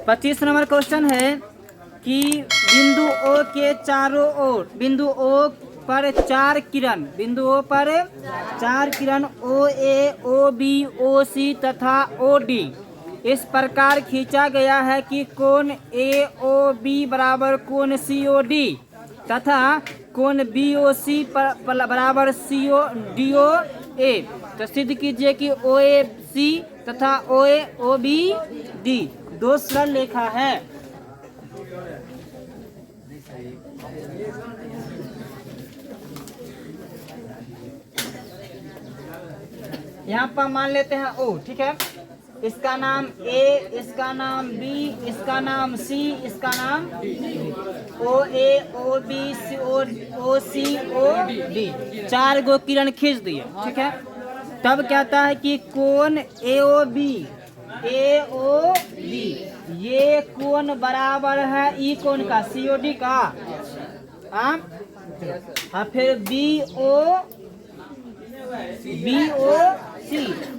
25 number question है कि बिंदु O के चारों ओर, बिंदु O पर 4 किरण, बिंदु O पर 4 किरण OA, OB, OC तथा OD इस प्रकार खींचा गया है कि कोण AOB बराबर कोण COD तथा कोण BOC बराबर DOA। तो सिद्ध कीजिए कि OAC तथा OBD दो सरल रेखा है। यहाँ पर मान लेते हैं O, ठीक है। इसका नाम A, इसका नाम B, इसका नाम C, इसका नाम OA, OB, OC, OD 4 गो किरण खींच दिए, ठीक है। तब कहता है कि कोण AOB ये कोण बराबर है ई कोण का, COD का। हाँ, फिर BOC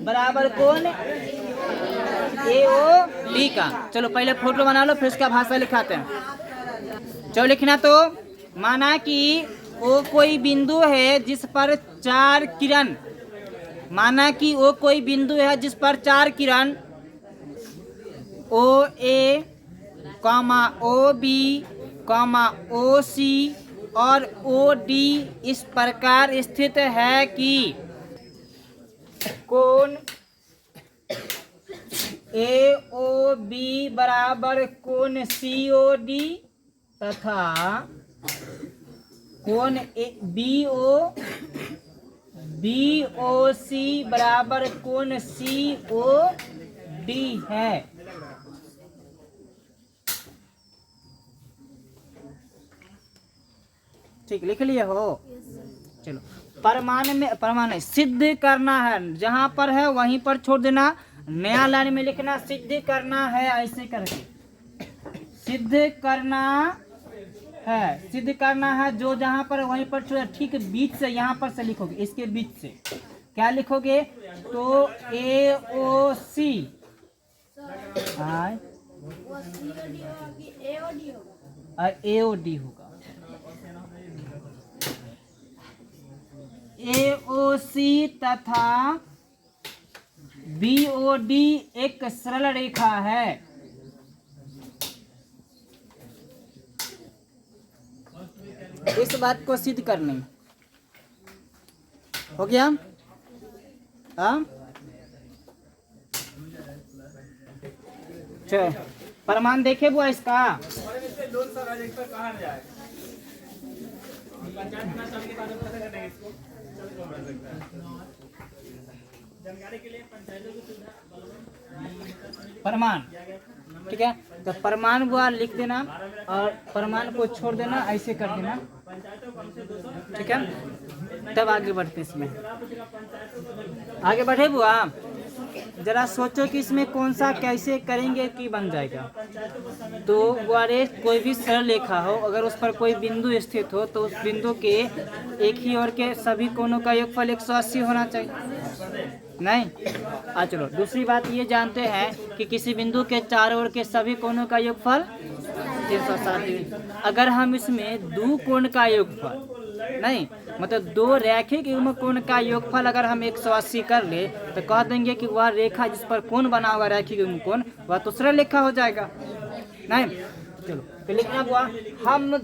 बराबर कोण AOD का। चलो पहले फोटो बना लो, फिर उसका भाषा लिखाते हैं। चलो लिखना। तो माना कि वो कोई बिंदु है जिस पर 4 किरण, माना कि वो कोई बिंदु है जिस पर 4 किरण OA, OB, OC और OD इस प्रकार स्थित है कि कोण AOB बराबर कोण COD तथा कोण BOC बराबर कोण COD है। ठीक, लिख लिए हो? चलो परमाणु सिद्ध करना है, जहां पर है वहीं पर छोड़ देना, नया लाइन में लिखना सिद्ध करना है, ऐसे करके सिद्ध करना है जो जहां पर वहीं पर छोड़। ठीक बीच से, यहाँ पर से लिखोगे, इसके बीच से क्या लिखोगे? तो AOC AOD होगा। AOC तथा BOD एक सरल रेखा है। इस बात को सिद्ध करने हो गया। प्रमाण देखे बुआ इसका। प्रमाण, ठीक है। तो प्रमाण बुआ लिख देना और प्रमाण को छोड़ देना, ऐसे कर देना, ठीक है। तब आगे बढ़ते इसमें, आगे बढ़े बुआ। जरा सोचो कि इसमें कौन सा कैसे करेंगे कि बन जाएगा। तो बुआरे कोई भी सरल रेखा हो, अगर उस पर कोई बिंदु स्थित हो तो उस बिंदु के एक ही ओर के सभी कोणों का योगफल 180 होना चाहिए, नहीं? चलो दूसरी बात ये जानते हैं कि किसी बिंदु के चारों ओर के सभी कोणों का योगफल 360 डिग्री। अगर हम इसमें दो कोण का योगफल, नहीं मतलब दो रैखिक युग्म कोण का योगफल अगर हम 180 कर ले तो कह देंगे कि वह रेखा जिस पर कोण बना होगा रैखिक युग्म कोण, वह तो सरल रेखा हो जाएगा, नहीं? चलो तो लिखना हुआ। हम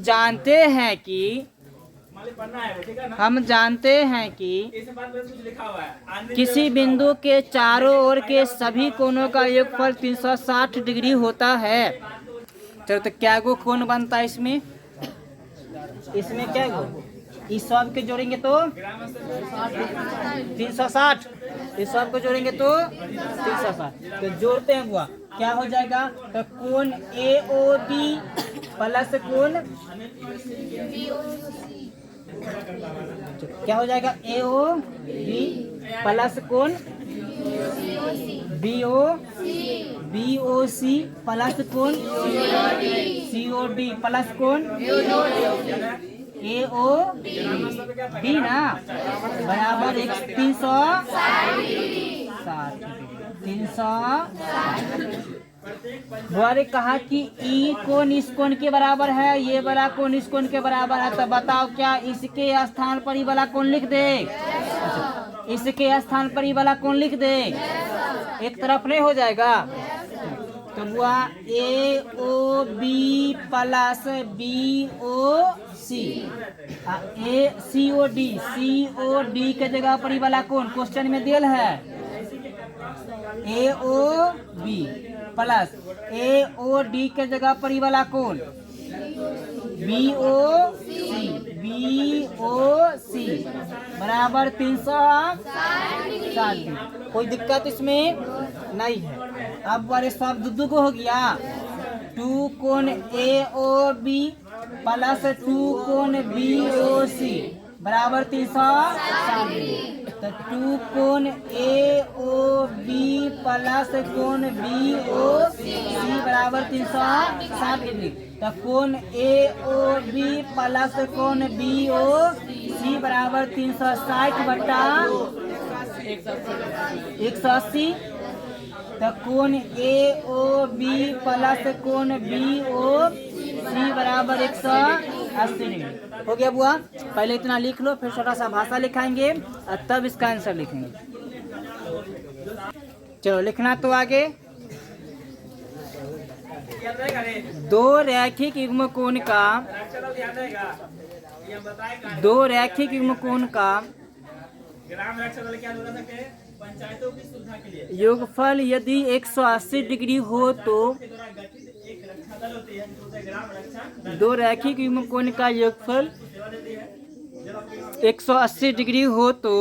जानते हैं कि किसी बिंदु के चारों ओर के सभी कोणों का योगफल 360 डिग्री होता है। चलो तो क्या गो कोण बनता है इसमें क्या गो? इस सब के जोड़ेंगे तो 360, इस सब को जोड़ेंगे तो 360। तो जोड़ते हैं बुआ, क्या हो जाएगा? तो कोण AOB प्लस कोण क्या हो जाएगा? AOB प्लस कोण BOC प्लस कोण COD प्लस कोण AOD ना बराबर 360 360। बुआ ने कहा कि ई कोण इस कोण के बराबर है, ये वाला कोण इस कोण के बराबर है, तो बताओ क्या इसके स्थान पर ये वाला कोण लिख दे? अच्छा, इसके स्थान पर ये वाला कोण लिख दे? एक तरफ नहीं हो जाएगा? तो बुआ A O B plus B O C, A C O D के जगह पर ये वाला कोण क्वेश्चन में दिल है ए ओ बी प्लस ए ओ डी के जगह पर ये वाला कोण बी ओ सी बराबर 360 डिग्री। कोई दिक्कत इसमें नहीं है। अब वाले सब दुद्दू को हो गया 2 कोण ए ओ बी प्लस 2 कोण बी ओ सी बराबर 360 डिग्री। तो 2 कोण ए ओ बी प्लस कोण बी ओ सी बराबर 360 डिग्री। तो कोण ए ओ बी प्लस कोण बी ओ सी बराबर 360 बटा 180। तो कोण ए ओ बी प्लस कोण बी ओ सी बराबर 180 डिग्री। हो गया बुआ? पहले इतना लिख लो, फिर छोटा सा भाषा लिखाएंगे और तब इसका आंसर लिखेंगे। चलो लिखना तो आगे। दो रैखिक युग्म कोण का योगफल यदि 180 डिग्री हो तो दो रैखिक युग्म कोण का योगफल 180 डिग्री हो तो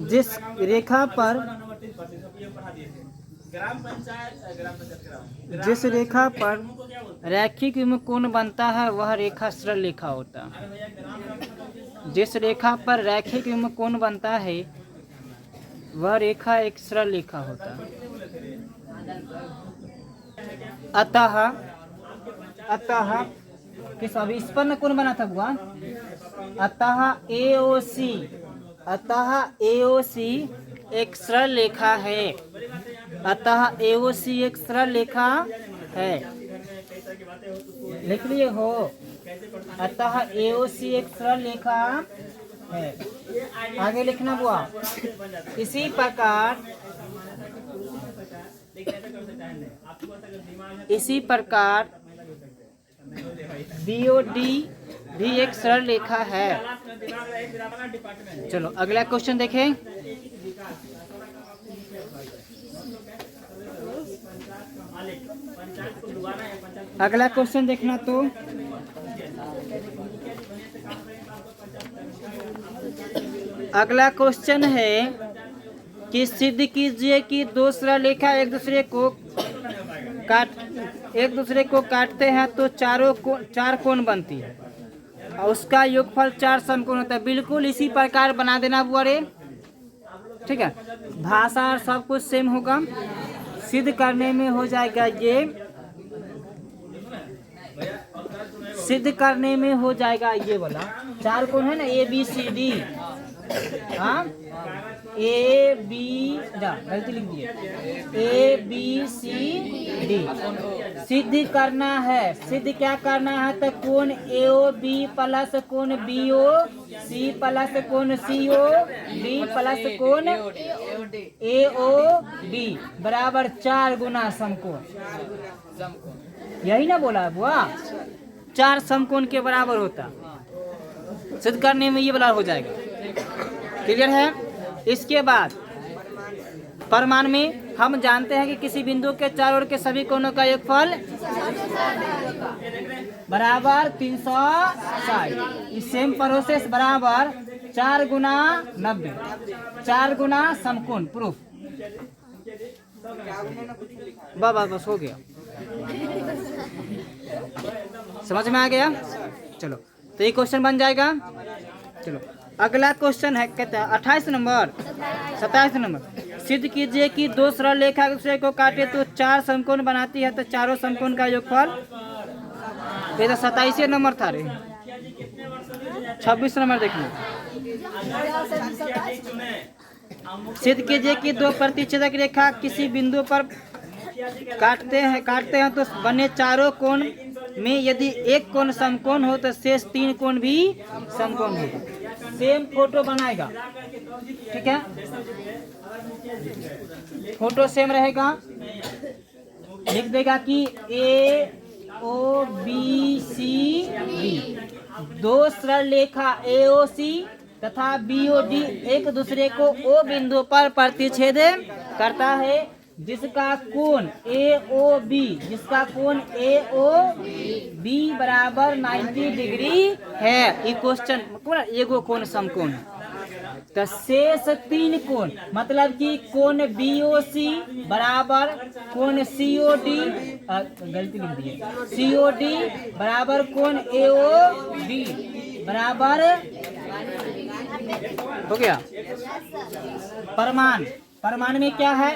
जिस रेखा पर रैखिक युग्म कोण बनता है वह रेखा सरल रेखा होता है। जिस रेखा पर रैखिक युग्म कोण बनता है वह रेखा एक सरल रेखा होता है। अतः किस अभी इस पर न कोण बना था बुआ? अतः AOC एक सरल रेखा है। अतः AOC एक सरल रेखा है। लिख लिए हो? अतः AOC एक सरल रेखा है। आगे लिखना बुआ। इसी प्रकार BOD भी एक सरल रेखा है। चलो अगला क्वेश्चन देखें। अगला क्वेश्चन देखना तो अगला क्वेश्चन है कि सिद्ध कीजिए कि दो सरल रेखा एक दूसरे को काटते हैं तो चार कोण बनती है और उसका योगफल 4 समकोण होता है। बिल्कुल इसी प्रकार बना देना बुआ रे, ठीक है। भाषा और सब कुछ सेम होगा। सिद्ध करने में हो जाएगा ये, सिद्ध करने में हो जाएगा ये वाला 4 कोण है ना ABCD। हाँ AB गलती लिख दिए ABCD। सिद्ध करना है। सिद्ध क्या करना है? तो कोण AOB प्लस कोण BOC प्लस कोण COD प्लस कोण AOD बराबर 4 गुना समकोण। यही ना बोला है बुआ? 4 समकोण के बराबर होता। सिद्ध करने में ये वाला हो जाएगा। क्लियर है? इसके बाद प्रमाण में हम जानते हैं कि किसी बिंदु के चारों ओर के सभी कोणों का योगफल बराबर 360। इस सेम प्रोसेस बराबर 4 गुना 90, 4 गुना समकोण प्रूफ। बस हो गया। समझ में आ गया? चलो तो ये क्वेश्चन बन जाएगा। चलो अगला क्वेश्चन है, कहते हैं 28 नंबर 27 नंबर। सिद्ध कीजिए कि दो सरल रेखा एक दूसरे को काटे तो 4 समकोण बनाती है, तो चारों समकोण का योगफल। ये तो 27 नंबर था रे। 26 नंबर देखिए। सिद्ध कीजिए कि दो प्रतिच्छेदक रेखा किसी बिंदु पर काटते हैं तो बने चारों कोण में यदि एक कोण समकोण हो तो शेष 3 कोण भी समकोण हो। सेम फोटो बनाएगा, ठीक है, फोटो सेम रहेगा। लिख देगा कि ए ओ बी सी डी, दो सरल रेखा ए ओ सी तथा बी ओ डी एक दूसरे को ओ बिंदु पर प्रतिच्छेद करता है, जिसका कोण ए ओ बी बराबर 90 डिग्री है। ये क्वेश्चन एगो कोण समकोण है, तो शेष 3 कोण मतलब कि कोण बी ओ सी बराबर कोण सी ओ डी, गलती लिख दी है, सी ओ डी बराबर कोण ए ओ डी बराबर हो गया। परमाण में क्या है,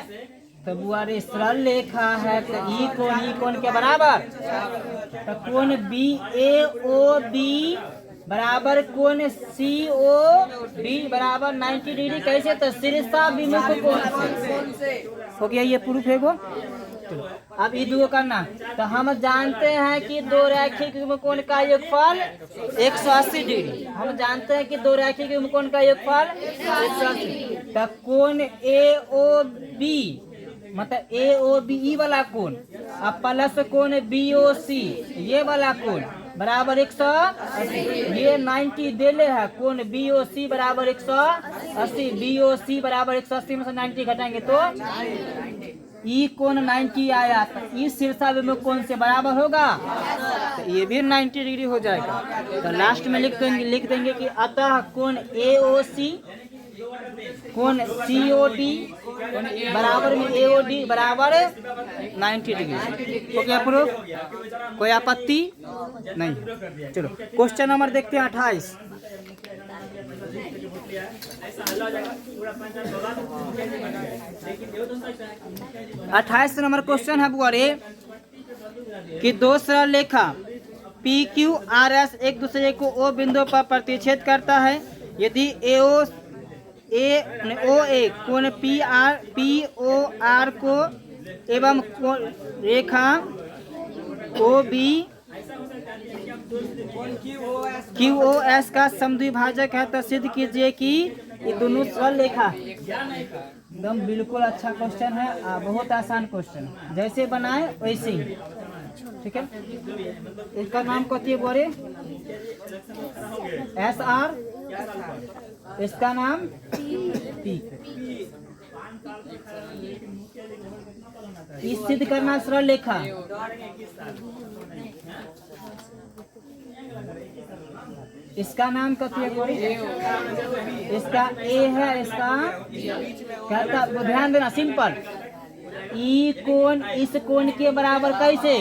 तो बुआरे सरल रेखा है तो ई कोण के बराबर, तो कोण बी ए ओ बी बराबर कोण सी ओ डी बराबर 90 डिग्री। कैसे, तो शीर्षा विमुख कोण से। हो गया, ये प्रूफ है वो। अब ये दो करना, तो हम जानते हैं कि दो रैखिक कोण का योगफल 180 डिग्री। हम जानते हैं कि दो रैखिक कोण का योगफल 180। तो कोण ए ओ बी मतलब ए ओ बी ई वाला कोण अब प्लस कोण बी ओ सी ये वाला कोण बराबर 180। ये 90 देले है, कोण बी ओ सी बराबर 180, बी ओ सी बराबर 180 में से 90 घटाएंगे तो ई कोण 90 आया, तो ई शीर्षा विमुख कोण से बराबर होगा, तो ये भी 90 डिग्री हो जाएगा। तो लास्ट में लिख देंगे कि अतः कोण ए ओ सी कोण सी ओ डी बराबर में ए ओ डी बराबर 90 डिग्री। तो क्या प्रूफ, कोई आपत्ति नहीं। चलो क्वेश्चन नंबर देखते हैं 28। नंबर क्वेश्चन है बुआरे कि दो सरल रेखा पी क्यू आर एस एक दूसरे को ओ बिंदु पर प्रतिच्छेद करता है, यदि ओ ए कोण पी ओ आर को एवं रेखा O B Q O S का समद्विभाजक है, तो सिद्ध कीजिए कि ये दोनों सरल रेखा। एकदम बिल्कुल अच्छा क्वेश्चन है, बहुत आसान क्वेश्चन, जैसे बनाए वैसे ही, ठीक है। इसका नाम कहती है बोरे एस आर, इसका नाम पी। सिद्ध करना सरल रेखा, इसका नाम कहती है बोरे, इसका ए है, इसका कहता, ध्यान देना सिंपल, ई कोण इस कोण के बराबर कैसे,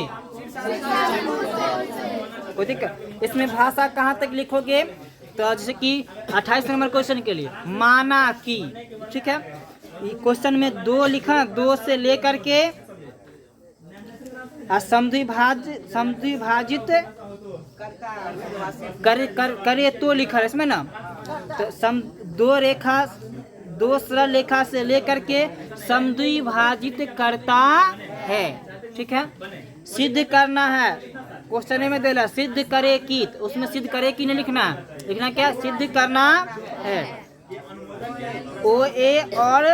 इसमें भाषा कहाँ तक लिखोगे, तो जैसे कि 28 नंबर क्वेश्चन के लिए माना कि, ठीक है, क्वेश्चन में 2 लिखा, 2 से लेकर के समद्विभाजित करे तो लिखा है इसमें ना, तो दो सरल रेखा से लेकर के समद्विभाजित करता है, ठीक है। सिद्ध करना है, क्वेश्चन में देला सिद्ध करे की, तो उसमें सिद्ध करे की नहीं लिखना, लिखना क्या, सिद्ध करना है। ओ ए और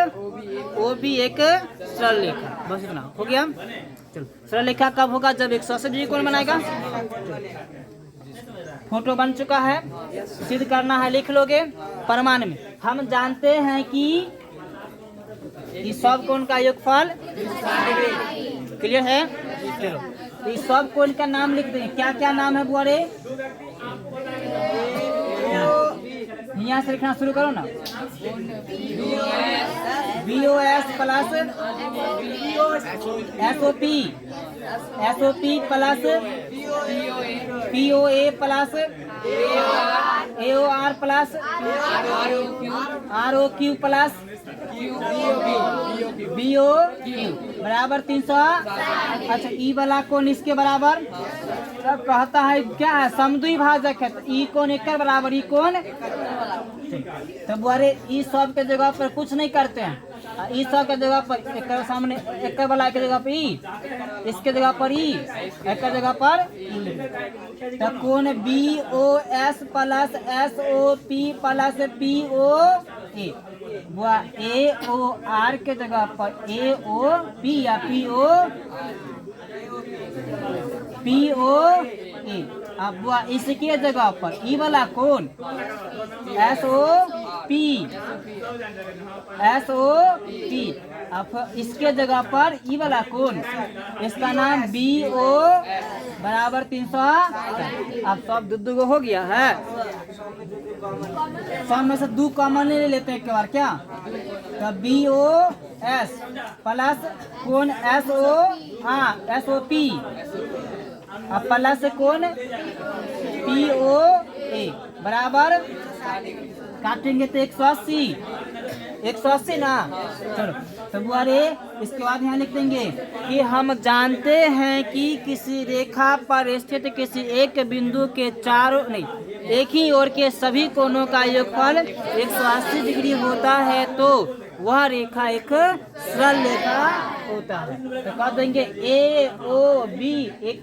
ओ बी एक सरल रेखा, बस इतना हो गया। चलो सरल रेखा कब होगा, जब 180 डिग्री कोण बनाएगा। फोटो बन चुका है, सिद्ध करना है, लिख लोगे। परमाणु में हम जानते हैं कि सब कोण का योगफल, क्लियर है। चलो इस सब कोण का नाम लिख दें, क्या क्या नाम है बुआरे, यहाँ से लिखना शुरू करो ना, B O S plus S O P plus P O A plus AOR plus ROQ plus BOQ बराबर 360। अच्छा ई वाला कौन इसके बराबर? अब कहता है क्या है, समद्विभाजक है, तो ई कौन एक बराबर, ई कौन। तब अरे ई सब के जगह पर कुछ नहीं करते हैं, ई सब के जगह पर एक सामने एक वाला के जगह पर ई, इसके जगह पर ई, एक जगह पर तो कौन BOS plus SOP plus POA वो AOR के जगह पर AOP या POA। अब वो इसके जगह पर ई वाला कौन SOP। अब इसके जगह पर ई वाला कौन, इसका नाम BO बराबर 300। अब सब दो गो हो गया है, सब में से दो कॉमन ले लेते हैं एक बार क्या, तो BOS प्लस कौन SOP अब प्लस कौन POA बराबर काटेंगे तो 180 ना। चलो तब अरे इसके बाद यहाँ लिख देंगे कि हम जानते हैं कि किसी रेखा पर स्थित किसी एक बिंदु के चारों नहीं एक ही ओर के सभी कोणों का योगफल 180 डिग्री होता है तो वह रेखा एक सरल रेखा होता है। तो कह देंगे AOB एक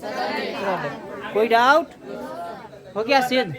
सरल। कोई डाउट हो गया सिद्ध?